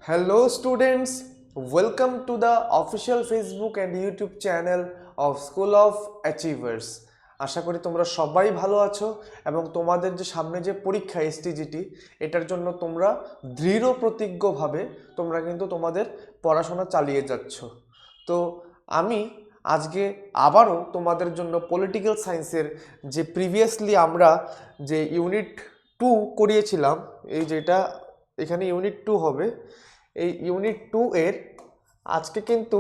Hello students, welcome to the official Facebook and YouTube channel of School of Achievers. আশা করি তোমরা সবাই ভালো আছো এবং তোমাদের যে সামনে যে পরীক্ষা এসটিজিটি এটার জন্য তোমরা দৃঢ় প্রতিজ্ঞভাবে তোমরা কিন্তু তোমাদের পড়াশোনা চালিয়ে যাচ্ছ। তো আমি আজকে আবারও তোমাদের জন্য পলিটিক্যাল সায়েন্সের যে প্রিভিয়াসলি আমরা যে ইউনিট 2 করিয়েছিলাম, এই যেটা এখানে ইউনিট 2 হবে, এই ইউনিট 2 এর আজকে কিন্তু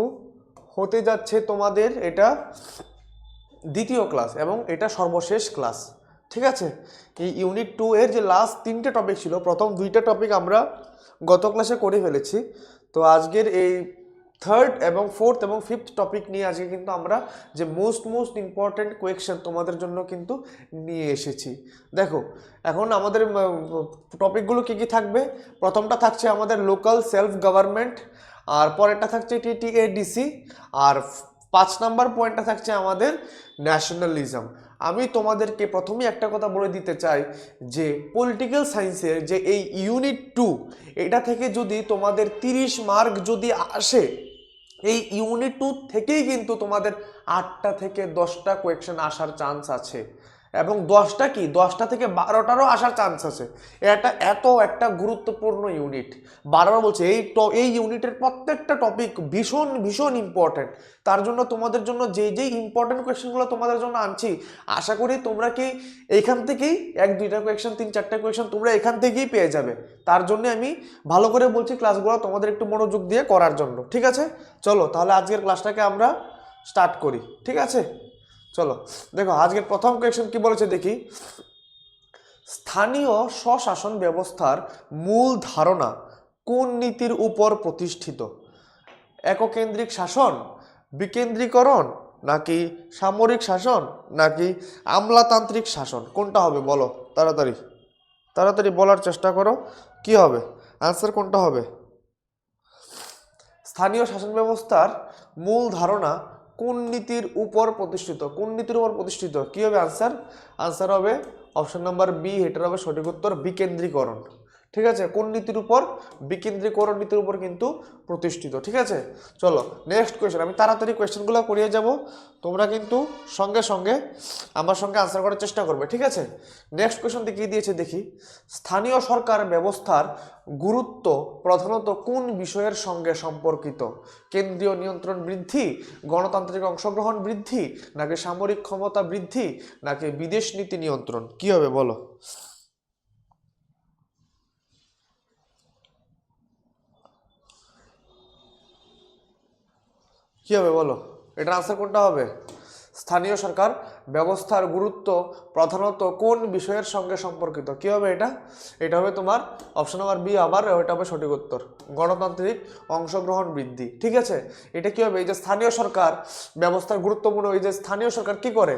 হতে যাচ্ছে তোমাদের এটা দ্বিতীয় ক্লাস এবং এটা সর্বশেষ ক্লাস। ঠিক আছে, এই ইউনিট 2 এর যে লাস্ট 3টে টপিক ছিল, প্রথম 2টা টপিক আমরা গত ক্লাসে করে ফেলেছি। তো আজকের এই থার্ড এবং ফোর্থ এবং ফিফথ টপিক নিয়ে আজকে কিন্তু আমরা যে মোস্ট ইম্পর্টেন্ট কোয়েশ্চেন তোমাদের জন্য কিন্তু নিয়ে এসেছি। দেখো এখন আমাদের টপিকগুলো কী কী থাকবে। প্রথমটা থাকছে আমাদের লোকাল সেলফ গভর্নমেন্ট, আর পরেরটা থাকছে টিটিএডিসি, আর 5 নাম্বার পয়েন্টটা থাকছে আমাদের ন্যাশনালিজম। আমি তোমাদেরকে প্রথমেই একটা কথা বলে দিতে চাই যে পলিটিক্যাল সায়েন্সের যে এই ইউনিট 2 এটা থেকে যদি তোমাদের 30 মার্ক যদি আসে, এই ইউনিট 2 থেকেই কিন্তু তোমাদের 8টা থেকে 10টা কোয়েশ্চেন আসার চান্স আছে এবং 10টা কি 10টা থেকে 12টারও আসার চান্স আছে। এটা একটা গুরুত্বপূর্ণ ইউনিট। বারবার বলছে এই ইউনিটের প্রত্যেকটা টপিক ভীষণ ইম্পর্টেন্ট। তার জন্য তোমাদের জন্য যেই ইম্পর্টেন্ট কোয়েশ্চেনগুলো তোমাদের জন্য আনছি, আশা করি তোমরা কি এইখান থেকেই 1-2টা কোয়েশ্চেন 3-4টা কোয়েশ্চেন তোমরা এখান থেকেই পেয়ে যাবে। তার জন্য আমি ভালো করে বলছি ক্লাসগুলো তোমাদের একটু মনোযোগ দিয়ে করার জন্য। ঠিক আছে, চলো তাহলে আজকের ক্লাসটাকে আমরা স্টার্ট করি। ঠিক আছে, চলো দেখো আজকের প্রথম কোয়েশ্চেন কি বলেছে দেখি। স্থানীয় স্বশাসন ব্যবস্থার মূল ধারণা কোন নীতির উপর প্রতিষ্ঠিত? এককেন্দ্রিক শাসন, বিকেন্দ্রীকরণ, নাকি সামরিক শাসন, নাকি আমলাতান্ত্রিক শাসন? কোনটা হবে বলো, তাড়াতাড়ি বলার চেষ্টা করো। কি হবে আনসার, কোনটা হবে? স্থানীয় শাসন ব্যবস্থার মূল ধারণা কোন নীতির উপর প্রতিষ্ঠিত? কোন নীতির উপর প্রতিষ্ঠিত কি হবে আনসার? আনসার হবে অপশন নাম্বার বি, এটার হবে সঠিক উত্তর বিকেন্দ্রীকরণ। ঠিক আছে, কোন নীতির উপর? বিকেন্দ্রীকরণ নীতির উপর কিন্তু প্রতিষ্ঠিত। ঠিক আছে, চলো নেক্সট কোয়েশ্চেন। আমি তাড়াতাড়ি কোয়েশ্চেনগুলো করিয়ে যাব, তোমরা কিন্তু সঙ্গে সঙ্গে আমার সঙ্গে আনসার করার চেষ্টা করবে। ঠিক আছে, নেক্সট কোয়েশ্চন কি দিয়েছে দেখি। স্থানীয় সরকার ব্যবস্থার গুরুত্ব প্রধানত কোন বিষয়ের সঙ্গে সম্পর্কিত? কেন্দ্রীয় নিয়ন্ত্রণ বৃদ্ধি, গণতান্ত্রিক অংশগ্রহণ বৃদ্ধি, নাকি সামরিক ক্ষমতা বৃদ্ধি, নাকি বিদেশ নীতি নিয়ন্ত্রণ? কি হবে বলো? কি হবে বলো, এটার আনসার কোনটা হবে? স্থানীয় সরকার ব্যবস্থার গুরুত্ব প্রধানত কোন বিষয়ের সঙ্গে সম্পর্কিত? কি হবে এটা? এটা হবে তোমার অপশন নাম্বার বি, আবার এটা হবে সঠিক উত্তর গণতান্ত্রিক অংশগ্রহণ বৃদ্ধি। ঠিক আছে, এটা কি হবে? এই যে স্থানীয় সরকার ব্যবস্থার গুরুত্বপূর্ণ, এই যে স্থানীয় সরকার কি করে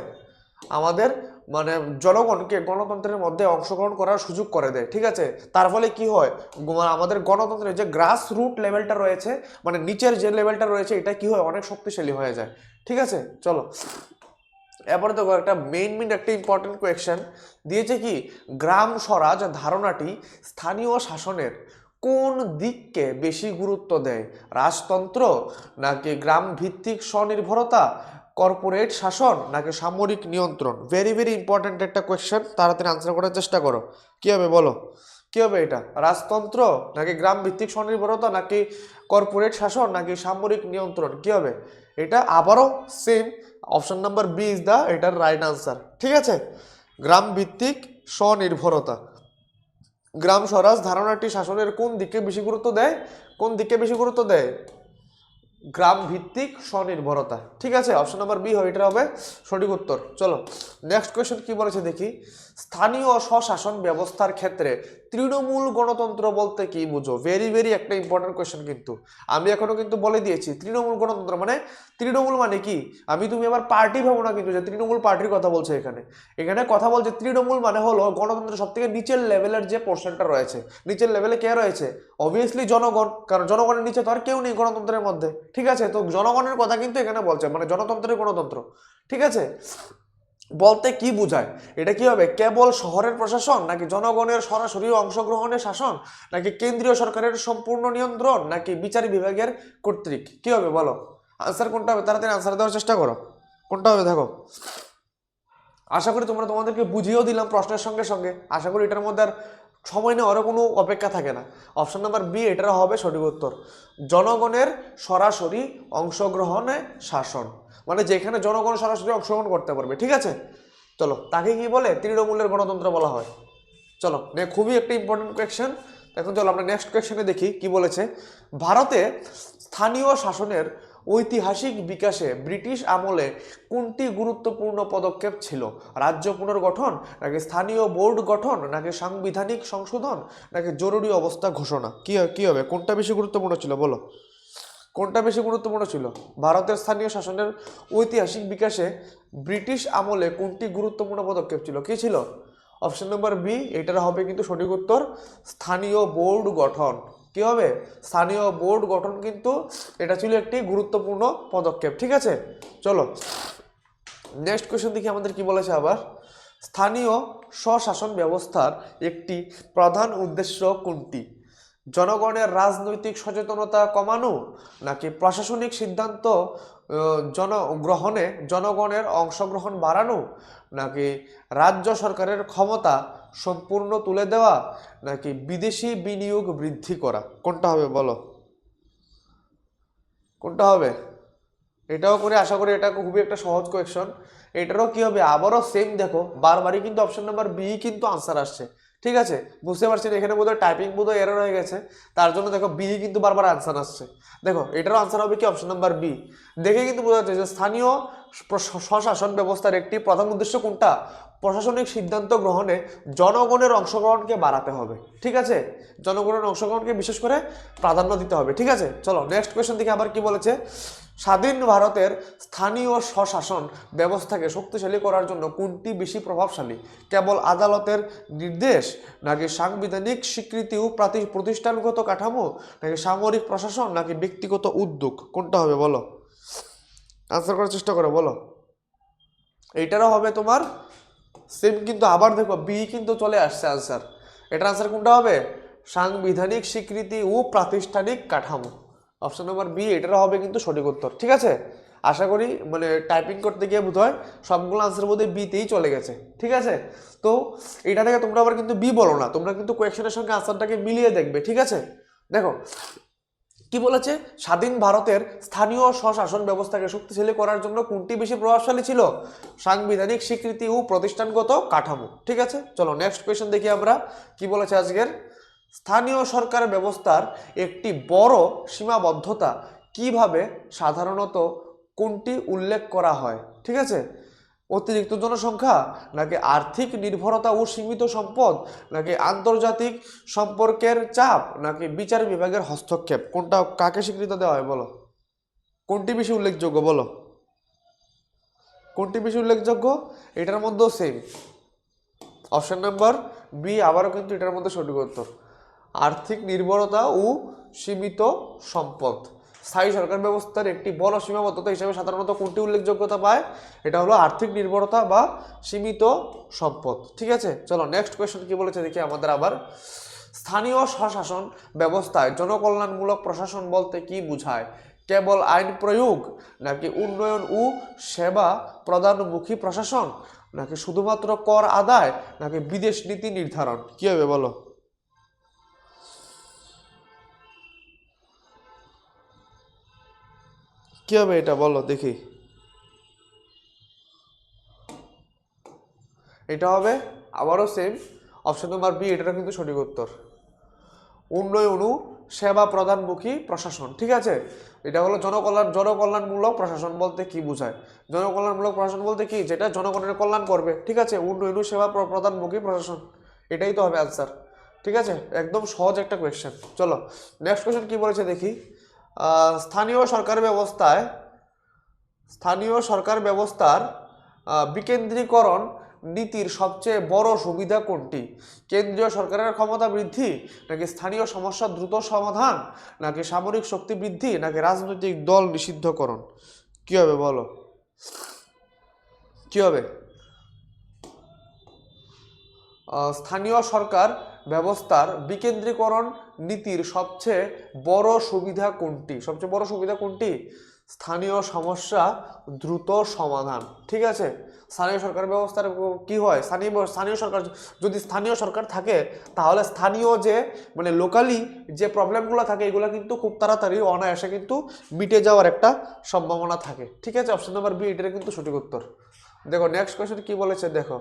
আমাদের মানে জনগণকে গণতন্ত্রের মধ্যে অংশগ্রহণ করার সুযোগ করে দেয়। ঠিক আছে, তার ফলে কি হয় আমাদের গণতন্ত্রের যে গ্রাস রুট লেভেলটা রয়েছে, মানে নিচের যে লেভেলটা রয়েছে, এটা কি হয় অনেক শক্তিশালী হয়ে যায়। ঠিক আছে, চলো এরপরে দেখো একটা মেইন একটা ইম্পর্টেন্ট কোয়েশ্চেন দিয়েছে কি, গ্রাম স্বরাজ ধারণাটি স্থানীয় শাসনের কোন দিককে বেশি গুরুত্ব দেয়? রাজতন্ত্র, নাকি গ্রাম ভিত্তিক স্বনির্ভরতা, কর্পোরেট শাসন, নাকি সামরিক নিয়ন্ত্রণ? ভেরি ইম্পর্টেন্ট একটা কোয়েশ্চেন, তাড়াতাড়ি আনসার করার চেষ্টা করো। কি হবে বলো, কি হবে এটা? রাজতন্ত্র, নাকি গ্রাম ভিত্তিক স্বনির্ভরতা, নাকি কর্পোরেট শাসন, নাকি সামরিক নিয়ন্ত্রণ? কি হবে এটা? আবারও same, option number B is the এটার রাইট আনসার। ঠিক আছে, গ্রাম ভিত্তিক স্বনির্ভরতা। গ্রাম স্বরাজ ধারণাটি শাসনের কোন দিকে বেশি গুরুত্ব দেয়? কোন দিকে বেশি গুরুত্ব দেয়? গ্রাম ভিত্তিক স্বনির্ভরতা। ঠিক আছে, অপশন নাম্বার বি হয়, এটা হবে সঠিক উত্তর। চলো নেক্সট কোয়েশ্চেন কি বলেছে দেখি। স্থানীয় স্বশাসন ব্যবস্থার ক্ষেত্রে তৃণমূল গণতন্ত্র বলতে কি বুঝো? ভেরি একটা ইম্পর্টেন্ট কোয়েশ্চেন কিন্তু আমি এখনো কিন্তু বলে দিয়েছি। তৃণমূল গণতন্ত্র মানে, তৃণমূল মানে কি, তুমি আবার পার্টি ভাবো না কিন্তু যে তৃণমূল পার্টির কথা বলছে। এখানে কথা বলছে তৃণমূল মানে হলো গণতন্ত্রের সব থেকে নিচের লেভেলের যে পোর্শনটা রয়েছে। নিচের লেভেলে কে রয়েছে? অবভিয়াসলি জনগণ, কারণ জনগণের নিচে তো আর কেউ নেই গণতন্ত্রের মধ্যে। ঠিক আছে, তো জনগণের কথা কিন্তু এখানে বলছে, মানে জনতন্ত্রের গণতন্ত্র। ঠিক আছে, বলতে কি বোঝায়? এটা কি হবে? কেবল শহরের প্রশাসন, নাকি জনগণের সরাসরি অংশগ্রহণের শাসন, নাকি কেন্দ্রীয় সরকারের সম্পূর্ণ নিয়ন্ত্রণ, নাকি বিচার বিভাগের কর্তৃক? কি হবে বলো? আনসার কোনটা হবে? তাড়াতাড়ি আনসার দেওয়ার চেষ্টা করো। কোনটা হবে দেখো। আশা করি তোমাদেরকে বুঝিয়েও দিলাম প্রশ্নের সঙ্গে সঙ্গে। আশা করি এটার মধ্যে আর সময় নেওয়ারও কোনো অপেক্ষা থাকে না। অপশন নাম্বার বি এটার হবে সঠিক উত্তর। জনগণের সরাসরি অংশগ্রহণে শাসন, মানে যেখানে জনগণ সরাসরি অংশগ্রহণ করতে পারবে। ঠিক আছে, চলো তাকে কি বলে? তৃণমূলের গণতন্ত্র বলা হয়। চলো খুবই একটা ইম্পর্টেন্ট কোয়েশ্চেন। এখন চলো আমরা নেক্সট কোয়েশ্চেনে দেখি কি বলেছে। ভারতে স্থানীয় শাসনের ঐতিহাসিক বিকাশে ব্রিটিশ আমলে কোনটি গুরুত্বপূর্ণ পদক্ষেপ ছিল? রাজ্য পুনর্গঠন, নাকি স্থানীয় বোর্ড গঠন, নাকি সাংবিধানিক সংশোধন, নাকি জরুরি অবস্থা ঘোষণা? কি হবে? কোনটা বেশি গুরুত্বপূর্ণ ছিল বলো? কোনটা বেশি গুরুত্বপূর্ণ ছিল? ভারতের স্থানীয় শাসনের ঐতিহাসিক বিকাশে ব্রিটিশ আমলে কোনটি গুরুত্বপূর্ণ পদক্ষেপ ছিল? কি ছিল? অপশন নম্বর বি এটার হবে কিন্তু সঠিক উত্তর, স্থানীয় বোর্ড গঠন। কি হবে? স্থানীয় বোর্ড গঠন কিন্তু এটা ছিল একটি গুরুত্বপূর্ণ পদক্ষেপ। ঠিক আছে, চলো নেক্সট কোয়েশ্চেন দেখি আমাদের কি বলেছে আবার। স্থানীয় স্বশাসন ব্যবস্থার একটি প্রধান উদ্দেশ্য কোনটি? জনগণের রাজনৈতিক সচেতনতা কমানো, নাকি প্রশাসনিক সিদ্ধান্ত জনগ্রহণে জনগণের অংশগ্রহণ বাড়ানো, নাকি রাজ্য সরকারের ক্ষমতা সম্পূর্ণ তুলে দেওয়া, নাকি বিদেশি বিনিয়োগ বৃদ্ধি করা? কোনটা হবে বলো? কোনটা হবে? এটাও করে আশা করি এটা খুবই একটা সহজ কোয়েশ্চন। এটারও কি হবে? আবারও সেম দেখো, বারবারই কিন্তু অপশন নাম্বার বি কিন্তু আনসার আসছে। ঠিক আছে, বুঝতে পারছি না এখানে বোধহয় টাইপিং বোধহয় এরর হয়ে গেছে, তার জন্য দেখো বি কিন্তু বারবার আনসার আসছে। দেখো এটারও আনসার হবে কি? Option number B. দেখে কিন্তু বোঝা যাচ্ছে যে স্থানীয় স্বশাসন ব্যবস্থার একটি প্রধান উদ্দেশ্য কোনটা? প্রশাসনিক সিদ্ধান্ত গ্রহণে জনগণের অংশগ্রহণকে বাড়াতে হবে। ঠিক আছে, জনগণের অংশগ্রহণকে বিশেষ করে প্রাধান্য দিতে হবে। ঠিক আছে, চলো নেক্সট কোয়েশ্চন দেখে আবার কি বলেছে। স্বাধীন ভারতের স্থানীয় স্বশাসন ব্যবস্থাকে শক্তিশালী করার জন্য কোনটি বেশি প্রভাবশালী? কেবল আদালতের নির্দেশ, নাকি সাংবিধানিক স্বীকৃতি ও প্রতিষ্ঠানগত কাঠামো, নাকি সামরিক প্রশাসন, নাকি ব্যক্তিগত উদ্যোগ? কোনটা হবে বলো? আনসার করার চেষ্টা করো, বলো। এইটারও হবে তোমার সেম কিন্তু আবার দেখো বি কিন্তু চলে আসছে আনসার। এটার আনসার কোনটা হবে? সাংবিধানিক স্বীকৃতি ও প্রাতিষ্ঠানিক কাঠামো। অপশন নাম্বার বি এটারও হবে কিন্তু সঠিক উত্তর। ঠিক আছে, আশা করি টাইপিং করতে গিয়ে বোধ হয় সবগুলো আনসার বোধহয় বিতেই চলে গেছে। ঠিক আছে, তো এটা থেকে তোমরা আবার কিন্তু বি বলো না, তোমরা কিন্তু কোয়েশ্চেনের সঙ্গে আনসারটাকে মিলিয়ে দেখবে। ঠিক আছে, দেখো কি বলেছে। স্বাধীন ভারতের স্থানীয় স্বশাসন ব্যবস্থাকে শক্তিশালী করার জন্য কোনটি বেশি প্রভাবশালী ছিল? সাংবিধানিক স্বীকৃতি ও প্রতিষ্ঠানগত কাঠামো। ঠিক আছে, চলো নেক্সট কোয়েশ্চেন দেখি আমরা কি বলেছে আজকের। স্থানীয় সরকার ব্যবস্থার একটি বড় সীমাবদ্ধতা কিভাবে সাধারণত কোনটি উল্লেখ করা হয়? ঠিক আছে, অতিরিক্ত জনসংখ্যা, নাকি আর্থিক নির্ভরতা ও সীমিত সম্পদ, নাকি আন্তর্জাতিক সম্পর্কের চাপ, নাকি বিচার বিভাগের হস্তক্ষেপ? কোনটা কাকে স্বীকৃতি দেওয়া হয় বলো? কোনটি বেশি উল্লেখযোগ্য বলো? কোনটি বেশি উল্লেখযোগ্য? এটার মধ্যেও সেম, অপশন নাম্বার বি আবারও কিন্তু এটার মধ্যে সঠিক উত্তর, আর্থিক নির্ভরতা ও সীমিত সম্পদ। স্থায়ী সরকার ব্যবস্থার একটি বড় সীমাবদ্ধতা হিসেবে সাধারণত কোনটি উল্লেখযোগ্যতা পায়? এটা হলো আর্থিক নির্ভরতা বা সীমিত সম্পদ। ঠিক আছে, চলো নেক্সট কোয়েশ্চেন কি বলেছে দেখি আমাদের আবার। স্থানীয় স্বশাসন ব্যবস্থায় জনকল্যাণমূলক প্রশাসন বলতে কি বোঝায়? কেবল আইন প্রয়োগ, নাকি উন্নয়ন ও সেবা প্রদানমুখী প্রশাসন, নাকি শুধুমাত্র কর আদায়, নাকি বিদেশ নীতি নির্ধারণ? কি হবে বলো? কি হবে এটা বলো দেখি? এটা হবে আবারও সেম, অপশন নাম্বার বি এটারও কিন্তু সঠিক উত্তর, উন্নয়ন ও সেবা প্রদানমুখী প্রশাসন। ঠিক আছে, এটা হলো জনকল্যাণমূলক প্রশাসন বলতে কি বোঝায়? জনকল্যাণমূলক প্রশাসন বলতে কি? যেটা জনগণের কল্যাণ করবে। ঠিক আছে, উন্নয়ন ও সেবা প্রদানমুখী প্রশাসন, এটাই তো হবে আনসার। ঠিক আছে, একদম সহজ একটা কোয়েশ্চেন। চলো নেক্সট কোয়েশ্চেন কি বলেছে দেখি। স্থানীয় সরকার ব্যবস্থায় স্থানীয় সরকার ব্যবস্থার বিকেন্দ্রীকরণ নীতির সবচেয়ে বড় সুবিধা কোনটি? কেন্দ্রীয় সরকারের ক্ষমতা বৃদ্ধি, নাকি স্থানীয় সমস্যা দ্রুত সমাধান, নাকি সামরিক শক্তি বৃদ্ধি, নাকি রাজনৈতিক দল নিষিদ্ধকরণ? কি হবে বলো? কি হবে? স্থানীয় সরকার ব্যবস্থার বিকেন্দ্রীকরণ নীতির সবচেয়ে বড় সুবিধা কোনটি? সবচেয়ে বড় সুবিধা কোনটি? স্থানীয় সমস্যা দ্রুত সমাধান। ঠিক আছে, স্থানীয় সরকার ব্যবস্থার কি হয়, স্থানীয় সরকার, যদি স্থানীয় সরকার থাকে তাহলে স্থানীয় যে মানে লোকালি যে প্রবলেমগুলো থাকে এগুলো কিন্তু খুব তাড়াতাড়ি অনায়াসে কিন্তু মিটে যাওয়ার একটা সম্ভাবনা থাকে। ঠিক আছে, অপশন নাম্বার বি এটার কিন্তু সঠিক উত্তর। দেখো নেক্সট কোয়েশ্চেন কি বলেছে, দেখো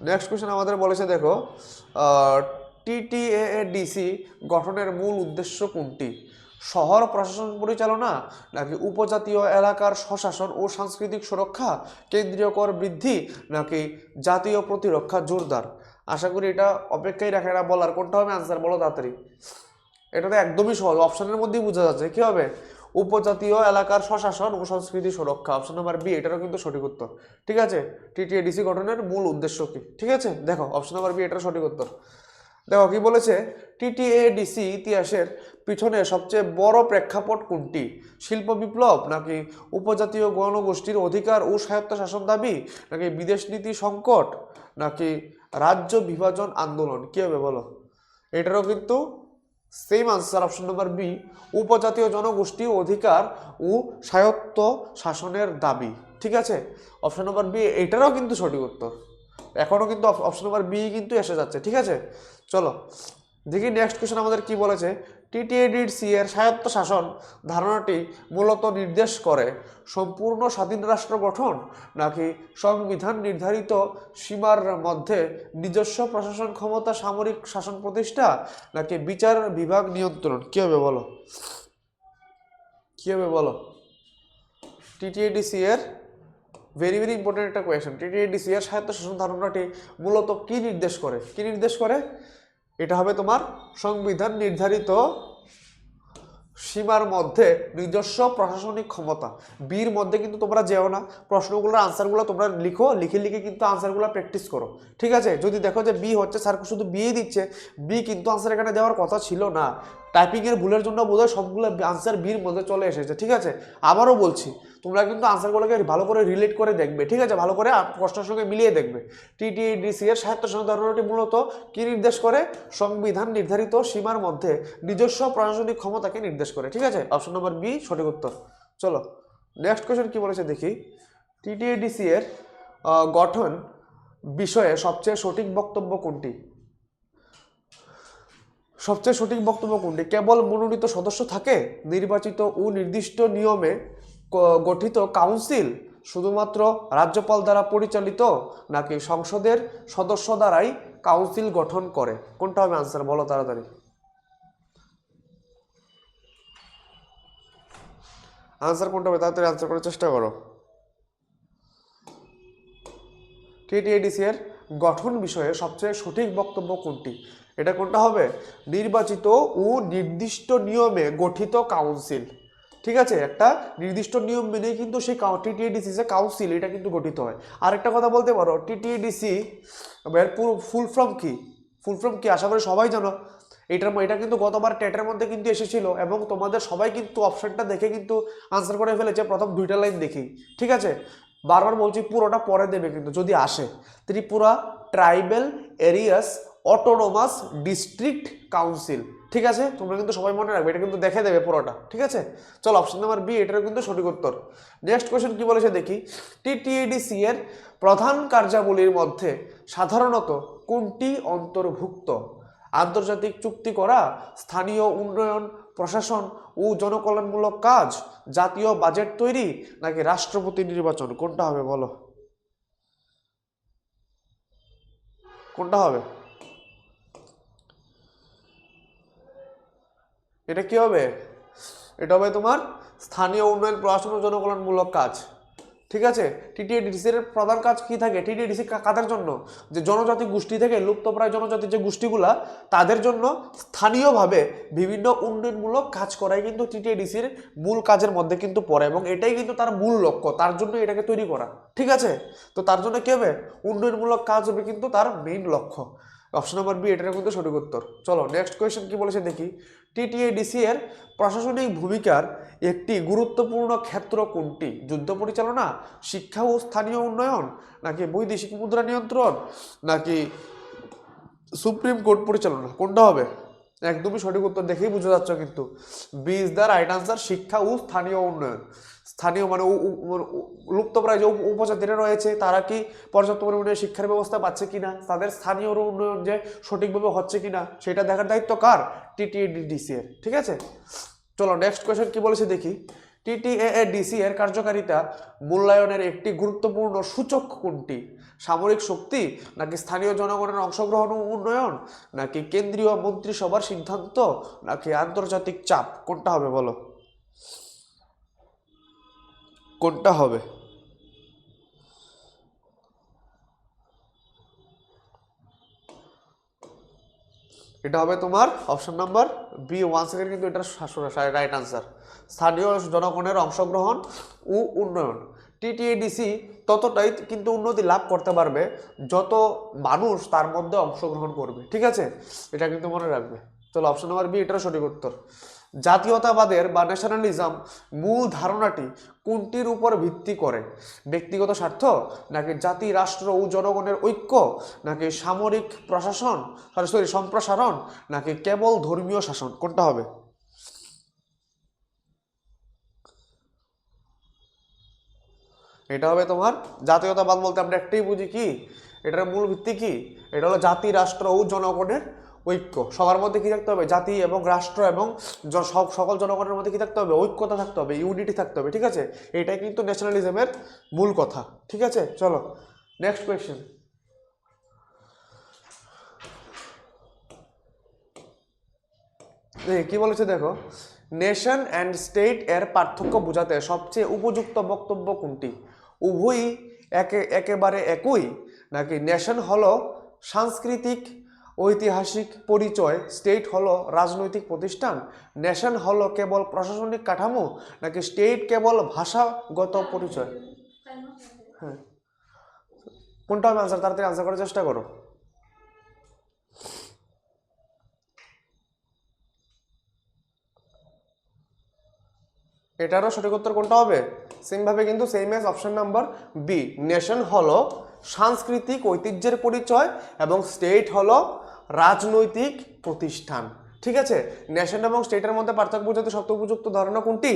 নেক্সট কোয়েশ্চেন আমাদের বলেছে, দেখো টিটিএডিসি গঠনের মূল উদ্দেশ্য কোনটি? শহর প্রশাসন পরিচালনা, নাকি উপজাতীয় এলাকার স্বশাসন ও সাংস্কৃতিক সুরক্ষা, কেন্দ্রীয় কর বৃদ্ধি, নাকি জাতীয় প্রতিরক্ষা জোরদার? আশা করি এটা অপেক্ষায় রাখে না বলার, কোনটা হবে আনসার বলো তাড়াতাড়ি। এটা তো একদমই সহজ, অপশনের মধ্যেই বোঝা যাচ্ছে কি হবে, উপজাতীয় এলাকার স্বশাসন ও সংস্কৃতি সুরক্ষা। অপশন নাম্বার বি এটারও কিন্তু সঠিক উত্তর। ঠিক আছে, টিটিএডিসি গঠনের মূল উদ্দেশ্য কি? ঠিক আছে, দেখো অপশন নাম্বার বি এটার সঠিক উত্তর। দেখো কি বলেছে, টিটিএডিসি ইতিহাসের পিছনে সবচেয়ে বড় প্রেক্ষাপট কোনটি? শিল্প বিপ্লব, নাকি উপজাতীয় গণগোষ্ঠীর অধিকার ও স্বায়ত্তশাসন দাবি, নাকি বিদেশ নীতি সংকট, নাকি রাজ্য বিভাজন আন্দোলন? কি হবে বলো? এটারও কিন্তু same answer, option number B, উপজাতীয় জনগোষ্ঠী অধিকার ও স্বায়ত্ত শাসনের দাবি। ঠিক আছে, অপশন নাম্বার বি এটারও কিন্তু সঠিক উত্তর। এখনও কিন্তু অপশন নাম্বার বি কিন্তু এসে যাচ্ছে। ঠিক আছে, চলো দেখি নেক্সট কোয়েশ্চেন আমাদের কি বলেছে। টিটিএডিসি এর স্বায়ত্ত শাসন ধারণাটি মূলত নির্দেশ করে সম্পূর্ণ স্বাধীন রাষ্ট্র গঠন, নাকি সংবিধান নির্ধারিত সীমার মধ্যে নিজস্ব প্রশাসন ক্ষমতা, সামরিক শাসন প্রতিষ্ঠা, নাকি বিচার বিভাগ নিয়ন্ত্রণ? কি হবে বলো? কি হবে বলো? টিটিএডিসি এর ভেরি ভেরি ইম্পর্টেন্ট একটা কোয়েশ্চেন। টিটিএডিসি এর স্বায়ত্তশাসন ধারণাটি মূলত কি নির্দেশ করে? কি নির্দেশ করে? এটা হবে তোমার সংবিধান নির্ধারিত সীমার মধ্যে নিজস্ব প্রশাসনিক ক্ষমতা। বির মধ্যে কিন্তু তোমরা যেও না, প্রশ্নগুলোর আনসারগুলো তোমরা লিখো, লিখে লিখে কিন্তু আনসারগুলো প্র্যাকটিস করো। ঠিক আছে, যদি দেখো যে বি হচ্ছে, স্যার শুধু বি দিচ্ছে, বি কিন্তু আনসার এখানে দেওয়ার কথা ছিল না, টাইপিংয়ের ভুলের জন্য বোধহয় সবগুলো আনসার বির মধ্যে চলে এসেছে। ঠিক আছে, আবারও বলছি তোমরা কিন্তু আনসারগুলোকে ভালো করে রিলেট করে দেখবে। ঠিক আছে, ভালো করে প্রশ্নের সঙ্গে মিলিয়ে দেখবে। টিটিএডিসি এর স্বায়ত্তশাসন ধারণাটি মূলত কি নির্দেশ করে? সংবিধান নির্ধারিত সীমার মধ্যে নিজস্ব প্রশাসনিক ক্ষমতাকে নির্দেশ করে। ঠিক আছে, অপশন নম্বর বি সঠিক উত্তর। চলো নেক্সট কোয়েশ্চেন কি বলেছে দেখি। টিটিএডিসি এর গঠন বিষয়ে সবচেয়ে সঠিক বক্তব্য কোনটি? সবচেয়ে সঠিক বক্তব্য কোনটি? কেবল মনোনীত সদস্য থাকে, নির্বাচিত ও নির্দিষ্ট নিয়মে গঠিত কাউন্সিল শুধুমাত্র রাজ্যপাল দ্বারা পরিচালিত, নাকি সংসদের সদস্য দ্বারাই কাউন্সিল গঠন করে? কোনটা হবে আনসার বলো তাড়াতাড়ি। আনসার কোনটা হবে তাড়াতাড়ি আনসার করার চেষ্টা করো। টিটিএডিসি এর গঠন বিষয়ে সবচেয়ে সঠিক বক্তব্য কোনটি? এটা কোনটা হবে? নির্বাচিত ও নির্দিষ্ট নিয়মে গঠিত কাউন্সিল। ঠিক আছে, একটা নির্দিষ্ট নিয়ম মেনে কিন্তু সেই টিটিএডিসি যে কাউন্সিল এটা কিন্তু গঠিত হয়। আরেকটা কথা বলতে পারো, টিটিএডিসি এর পুরো ফুল ফর্ম কি? ফুল ফর্ম কি আশা করি সবাই জানো। এটা কিন্তু গতবার টেটের মধ্যে কিন্তু এসেছিল এবং তোমাদের সবাই কিন্তু অপশনটা দেখে কিন্তু আনসার করে ফেলেছে প্রথম দুইটা লাইন দেখি। ঠিক আছে, বারবার বলছি পুরোটা পরে দেবে কিন্তু যদি আসে। Tripura tribal areas autonomous district council. ঠিক আছে, তোমরা কিন্তু সবাই মনে রাখবে, এটা কিন্তু দেখে দেবে পুরোটা। ঠিক আছে, চলো অপশন নাম্বার বি এটার কিন্তু সঠিক উত্তর। নেক্সট কোয়েশ্চেন কি বলেছে দেখি। টিটিএডিসি এর প্রধান কার্যাবলীর মধ্যে সাধারণত কোনটি অন্তর্ভুক্ত? আন্তর্জাতিক চুক্তি করা, স্থানীয় উন্নয়ন, প্রশাসন ও জনকল্যাণমূলক কাজ, জাতীয় বাজেট তৈরি, নাকি রাষ্ট্রপতি নির্বাচন? কোনটা হবে বলো? কোনটা হবে? এটা কি হবে? এটা হবে তোমার স্থানীয় উন্নয়ন, প্রশাসন ও জনকল্যাণমূলক কাজ। ঠিক আছে, টিটিএডিসি এর প্রধান কাজ কি থাকে? টিটিএডিসি কাদের জন্য? যে জনজাতি গোষ্ঠী থেকে লুপ্তপ্রায় জনজাতির যে গোষ্ঠীগুলা তাদের জন্য স্থানীয়ভাবে বিভিন্ন উন্নয়নমূলক কাজ করাই কিন্তু টিটিএডিসির মূল কাজের মধ্যে কিন্তু পড়ে এবং এটাই কিন্তু তার মূল লক্ষ্য, তার জন্য এটাকে তৈরি করা। ঠিক আছে, তো তার জন্য কি হবে? উন্নয়নমূলক কাজ হবে কিন্তু তার মেইন লক্ষ্য। অপশন নম্বর বি এটার কিন্তু সঠিক উত্তর। চলো নেক্সট কোয়েশ্চেন কি বলেছে দেখি। টিটিএডিসি এর প্রশাসনিক ভূমিকার একটি গুরুত্বপূর্ণ ক্ষেত্র কোনটি? যুদ্ধ পরিচালনা, শিক্ষা ও স্থানীয় উন্নয়ন, নাকি বৈদেশিক মুদ্রা নিয়ন্ত্রণ, নাকি সুপ্রিম কোর্ট পরিচালনা? কোনটা হবে? একদমই সঠিক উত্তর, দেখেই বুঝে যাচ্ছ কিন্তু B is the right answer, শিক্ষা ও স্থানীয় উন্নয়ন। স্থানীয় মানে লুপ্তপ্রায় যে উপজাতিরা রয়েছে তারা কি পর্যাপ্ত পরিমাণে শিক্ষার ব্যবস্থা পাচ্ছে কিনা, তাদের স্থানীয় উন্নয়ন যে সঠিকভাবে হচ্ছে কিনা সেটা দেখার দায়িত্ব কার? টিটিএডিসি এর। ঠিক আছে, চলো নেক্সট কোয়েশ্চেন কি বলেছে দেখি। টিটিএডিসি এর কার্যকারিতা মূল্যায়নের একটি গুরুত্বপূর্ণ সূচক কোনটি? সামরিক শক্তি, নাকি স্থানীয় জনগণের অংশগ্রহণ ও উন্নয়ন, নাকি কেন্দ্রীয় মন্ত্রিসভার সিদ্ধান্ত, নাকি আন্তর্জাতিক চাপ? কোনটা হবে বলো, কোনটা হবে? এটা হবে তোমার অপশন নাম্বার বি। 1 সেকেন্ড, কিন্তু এটা রাইট আনসার, স্থানীয় জনগণের অংশগ্রহণ ও উন্নয়ন। টিটিএডিসি ততটাই কিন্তু উন্নতি লাভ করতে পারবে যত মানুষ তার মধ্যে অংশগ্রহণ করবে। ঠিক আছে, এটা কিন্তু মনে রাখবে। চলো অপশন নাম্বার বি এটার সঠিক উত্তর। জাতীয়তাবাদের বা ন্যাশনালিজম মূল ধারণাটি কোনটির উপর ভিত্তি করে? ব্যক্তিগত স্বার্থ, নাকি জাতি রাষ্ট্র ও জনগণের ঐক্য, নাকি সামরিক প্রশাসন সম্প্রসারণ, নাকি কেবল ধর্মীয় শাসন? কোনটা হবে? এটা হবে তোমার জাতীয়তাবাদ বলতে আমরা একটাই বুঝি কি, এটার মূল ভিত্তি কি? এটা হলো জাতি রাষ্ট্র ও জনগণের ঐক্য। সবার মধ্যে কি থাকতে হবে? জাতি এবং রাষ্ট্র এবং সকল জনগণের মধ্যে কি থাকতে হবে? ঐক্যতা থাকতে হবে, ইউনিটি থাকতে হবে। ঠিক আছে, এটাই কিন্তু ন্যাশনালিজমের মূল কথা। ঠিক আছে, চলো নেক্সট কোয়েশ্চেন। কি বলেছে দেখো, নেশন অ্যান্ড স্টেট এর পার্থক্য বোঝাতে সবচেয়ে উপযুক্ত বক্তব্য কোনটি? উভয়ই একেবারে একই, নাকি নেশন হলো সাংস্কৃতিক ঐতিহাসিক পরিচয়, স্টেট হলো রাজনৈতিক প্রতিষ্ঠান, নেশন হলো কেবল প্রশাসনিক কাঠামো, নাকি স্টেট কেবল ভাষাগত পরিচয়? হ্যাঁ, কোনটা হবে আনসার? তাড়াতাড়ি আনসার করার চেষ্টা করো। এটারও সঠিক উত্তর কোনটা হবে? সেম ভাবে কিন্তু same as option number B, nation হলো সাংস্কৃতিক ঐতিহ্যের পরিচয় এবং স্টেট হলো রাজনৈতিক প্রতিষ্ঠান। ঠিক আছে, নেশন এবং স্টেটের মধ্যে পার্থক্য বোঝাতে সবচেয়ে উপযুক্ত ধারণা কোনটি?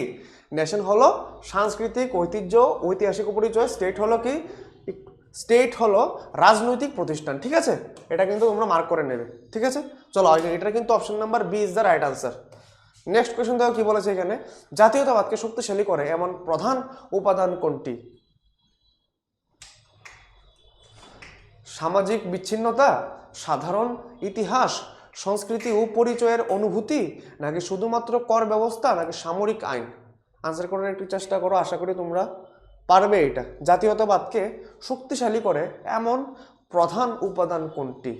নেশন হলো সাংস্কৃতিক ঐতিহ্য ঐতিহাসিক পরিচয়, স্টেট হলো কি? স্টেট হলো রাজনৈতিক প্রতিষ্ঠান। ঠিক আছে, এটা কিন্তু তোমরা মার্ক করে নেবে। ঠিক আছে, চলো এটা কিন্তু option number B is the right answer. Next question দেখো কি বলেছে এখানে। জাতীয়তাবাদকে শক্তিশালী করে এমন প্রধান উপাদান কোনটি? সামাজিক বিচ্ছিন্নতা, সাধারণ ইতিহাস, সংস্কৃতি ও পরিচয়ের অনুভূতি, নাকি শুধুমাত্র কর ব্যবস্থা, নাকি সামরিক আইন? আনসার করার একটু চেষ্টা করো, আশা করি তোমরা পারবে এটা। জাতীয়তাবাদকে শক্তিশালী করে এমন প্রধান উপাদান কোনটি?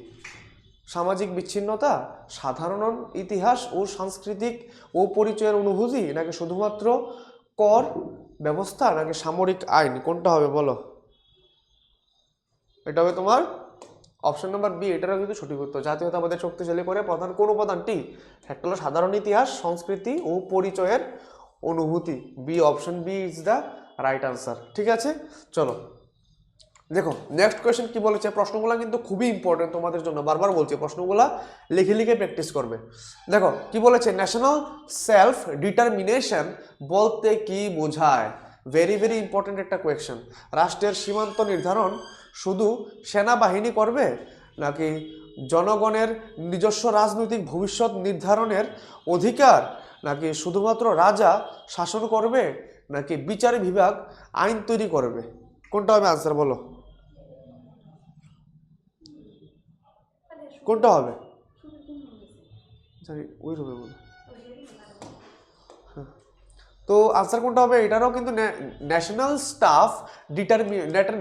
সামাজিক বিচ্ছিন্নতা, সাধারণ ইতিহাস ও সাংস্কৃতিক ও পরিচয়ের অনুভূতি, নাকি শুধুমাত্র কর ব্যবস্থা, নাকি সামরিক আইন? কোনটা হবে বলো? এটা হবে তোমার অপশন নাম্বার বি, এটারও কিন্তু সঠিক উত্তর। জাতীয়তাবাদের শক্তিশালী করে প্রধান কোন উপাদানটি? একটা হলো সাধারণ ইতিহাস, সংস্কৃতি ও পরিচয়ের অনুভূতি। B, option B is the right answer. ঠিক আছে, চলো দেখো নেক্সট কোয়েশ্চেন কি বলেছে। প্রশ্নগুলো কিন্তু খুবই ইম্পর্টেন্ট তোমাদের জন্য, বারবার বলছি প্রশ্নগুলো লিখে লিখে প্র্যাকটিস করবে। দেখো কি বলেছে, ন্যাশনাল সেলফ ডিটারমিনেশন বলতে কি বোঝায়? ভেরি ভেরি ইম্পর্টেন্ট একটা কোয়েশ্চেন। রাষ্ট্রের সীমান্ত নির্ধারণ শুধু সেনাবাহিনী করবে, নাকি জনগণের নিজস্ব রাজনৈতিক ভবিষ্যৎ নির্ধারণের অধিকার, নাকি শুধুমাত্র রাজা শাসন করবে, নাকি বিচার বিভাগ আইন তৈরি করবে? কোনটা হবে আনসার বলো? কোনটা হবে? ওই রুমে বলো। তো আনসার কোনটা হবে? এটারও কিন্তু ন্যাশনাল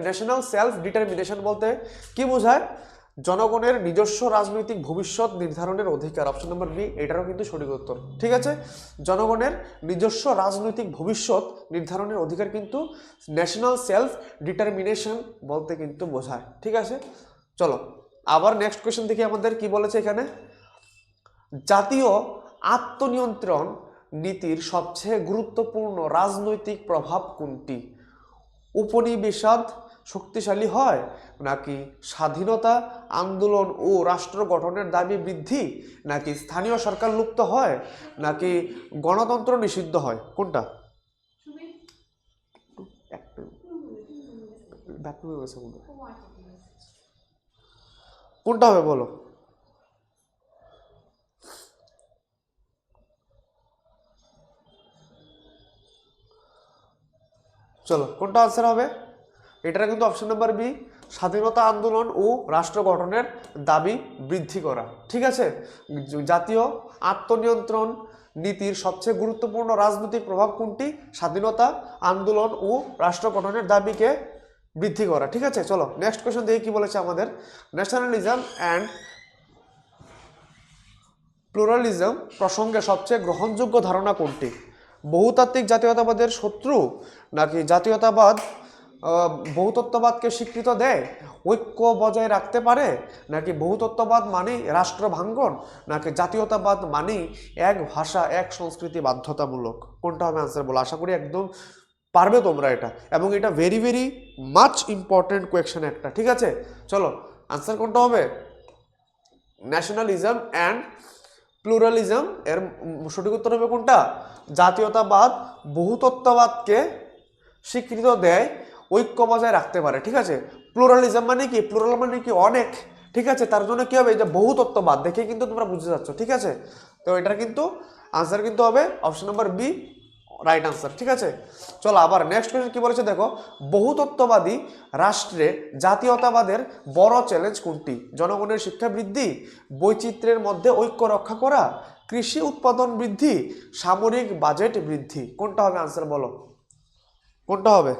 ন্যাশনাল সেলফ ডিটারমিনেশন বলতে কি বোঝায়? জনগণের নিজস্ব রাজনৈতিক ভবিষ্যৎ নির্ধারণের অধিকার। অপশন নাম্বার বি, এটারও কিন্তু সঠিক উত্তর। ঠিক আছে, জনগণের নিজস্ব রাজনৈতিক ভবিষ্যৎ নির্ধারণের অধিকার কিন্তু ন্যাশনাল সেলফ ডিটারমিনেশন বলতে কিন্তু বোঝায়। ঠিক আছে, চলো আবার নেক্সট কোয়েশ্চেন দেখি আমাদের কি বলেছে এখানে, জাতীয় আত্মনিয়ন্ত্রণ নীতির সবচেয়ে গুরুত্বপূর্ণ রাজনৈতিক প্রভাব কোনটি? উপনিবেশাদ শক্তিশালী হয়, নাকি স্বাধীনতা আন্দোলন ও রাষ্ট্র গঠনের দাবি বৃদ্ধি, নাকি স্থানীয় সরকার লুপ্ত হয়, নাকি গণতন্ত্র নিষিদ্ধ হয়? কোনটা? কোনটা হবে বলো? চলো কোনটা আনসার হবে? এটা কিন্তু অপশন নাম্বার বি, স্বাধীনতা আন্দোলন ও রাষ্ট্র গঠনের দাবি বৃদ্ধি করা। ঠিক আছে, জাতীয় আত্মনিয়ন্ত্রণ নীতির সবচেয়ে গুরুত্বপূর্ণ রাজনৈতিক প্রভাব কোনটি? স্বাধীনতা আন্দোলন ও রাষ্ট্র গঠনের দাবিকে বৃদ্ধি করা। ঠিক আছে, চলো নেক্সট কোয়েশ্চন দেখি কি বলেছে আমাদের। ন্যাশনালিজম অ্যান্ড প্লুরালিজম প্রসঙ্গে সবচেয়ে গ্রহণযোগ্য ধারণা কোনটি? বহুতাত্ত্বিক জাতীয়তাবাদের শত্রু, নাকি জাতীয়তাবাদ বহুতত্ত্ববাদকে স্বীকৃত দেয়, ঐক্য বজায় রাখতে পারে, নাকি বহুতত্ত্ববাদ মানেই রাষ্ট্র ভাঙ্গন, নাকি জাতীয়তাবাদ মানেই এক ভাষা এক সংস্কৃতি বাধ্যতামূলক? কোনটা হবে আনসার বলো? আশা করি একদম পারবে তোমরা এটা, এবং এটা very very much important question একটা। ঠিক আছে, চলো আনসার কোনটা হবে? ন্যাশনালিজম অ্যান্ড প্লুরালিজম এর সঠিক উত্তর হবে কোনটা? জাতীয়তাবাদ বহুতত্ত্ববাদকে স্বীকৃত দেয়, ঐক্য বজায় রাখতে পারে। ঠিক আছে, প্লুরালিজম মানে কি? প্লুরাল মানে কি? অনেক। ঠিক আছে, তার জন্য কি হবে? এই যে বহুতত্ত্ববাদ দেখে কিন্তু তোমরা বুঝতে যাচ্ছ। ঠিক আছে, তো এটার কিন্তু আনসার কিন্তু হবে option number B, right answer. ঠিক আছে, চলো আবার নেক্সট কোয়েশ্চন কি বলেছে দেখো, বহুতত্ত্ববাদী রাষ্ট্রে জাতীয়তাবাদের বড় চ্যালেঞ্জ কোনটি? জনগণের শিক্ষা বৃদ্ধি, বৈচিত্র্যের মধ্যে ঐক্য রক্ষা করা, কৃষি উৎপাদন বৃদ্ধি, সামরিক বাজেট বৃদ্ধি? কোনটা হবে আনসার বলো? কোনটা হবে?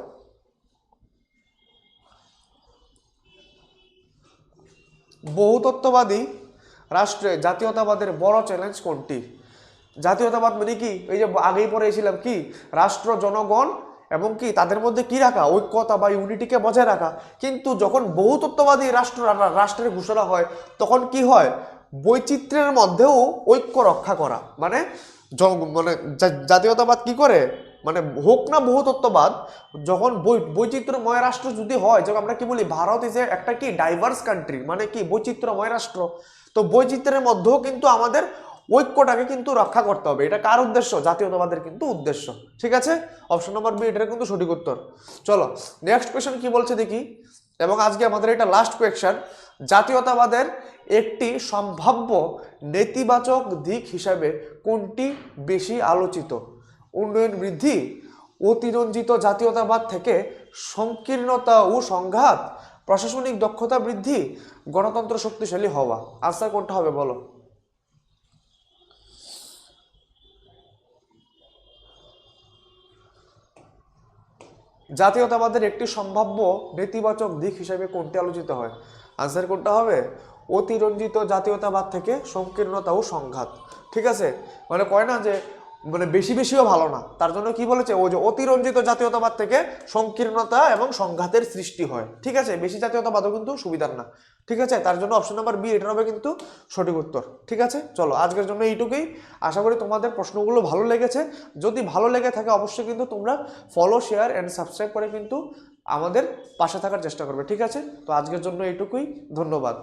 বহুতত্ত্ববাদী রাষ্ট্রে জাতীয়তাবাদের বড় চ্যালেঞ্জ কোনটি? জাতীয়তাবাদ মানে কি? এই যে আগেই পড়েছিলাম কি, রাষ্ট্র জনগণ এবং কি তাদের মধ্যে কি রাখা? ঐক্যতা বা ইউনিটিকে বজায় রাখা। কিন্তু যখন বহুতত্ত্ববাদী রাষ্ট্রের ঘোষণা হয় তখন কি হয়? বৈচিত্র্যের মধ্যেও ঐক্য রক্ষা করা। মানে মানে জাতীয়তাবাদ কি করে, মানে হোক না বহুতত্ত্ববাদ, যখন বৈচিত্র্যময় রাষ্ট্র যদি হয়, যখন আমরা কি বলি ভারত ইজ একটা কি ডাইভার্স কান্ট্রি, মানে কি বৈচিত্র্যময় রাষ্ট্র, তো বৈচিত্র্যের মধ্যেও কিন্তু আমাদের ঐক্যটাকে কিন্তু রক্ষা করতে হবে। এটা কার উদ্দেশ্য? জাতীয়তাবাদের কিন্তু উদ্দেশ্য। ঠিক আছে, অপশন নম্বর বি এটার কিন্তু সঠিক উত্তর। চলো নেক্সট কোয়েশ্চেন কি বলছে দেখি, এবং আজকে আমাদের এটা লাস্ট কোয়েশ্চেন। জাতীয়তাবাদের একটি সম্ভাব্য নেতিবাচক দিক হিসাবে কোনটি বেশি আলোচিত? উন্নয়ন বৃদ্ধি, অতিরঞ্জিত জাতীয়তাবাদ থেকে সংকীর্ণতা ও সংঘাত, প্রশাসনিক দক্ষতা বৃদ্ধি, গণতন্ত্র শক্তিশালী হওয়া? আনসার কোনটা হবে বলো? জাতীয়তাবাদের একটি সম্ভাব্য নেতিবাচক দিক হিসেবে কোনটি আলোচিত হয়? আনসার কোনটা হবে? অতিরঞ্জিত জাতীয়তাবাদ থেকে সংকীর্ণতা ও সংঘাত। ঠিক আছে, মানে কয় না যে মানে বেশি বেশিও ভালো না, তার জন্য কি বলেছে? ওই যে অতিরঞ্জিত জাতীয়তাবাদ থেকে সংকীর্ণতা এবং সংঘাতের সৃষ্টি হয়। ঠিক আছে, বেশি জাতীয়তাবাদও কিন্তু সুবিধার না। ঠিক আছে, তার জন্য অপশন নাম্বার বি এটা হবে কিন্তু সঠিক উত্তর। ঠিক আছে, চলো আজকের জন্য এইটুকুই। আশা করি তোমাদের প্রশ্নগুলো ভালো লেগেছে। যদি ভালো লেগে থাকে অবশ্যই কিন্তু তোমরা ফলো, শেয়ার অ্যান্ড সাবস্ক্রাইব করে কিন্তু আমাদের পাশে থাকার চেষ্টা করবে। ঠিক আছে, তো আজকের জন্য এইটুকুই, ধন্যবাদ।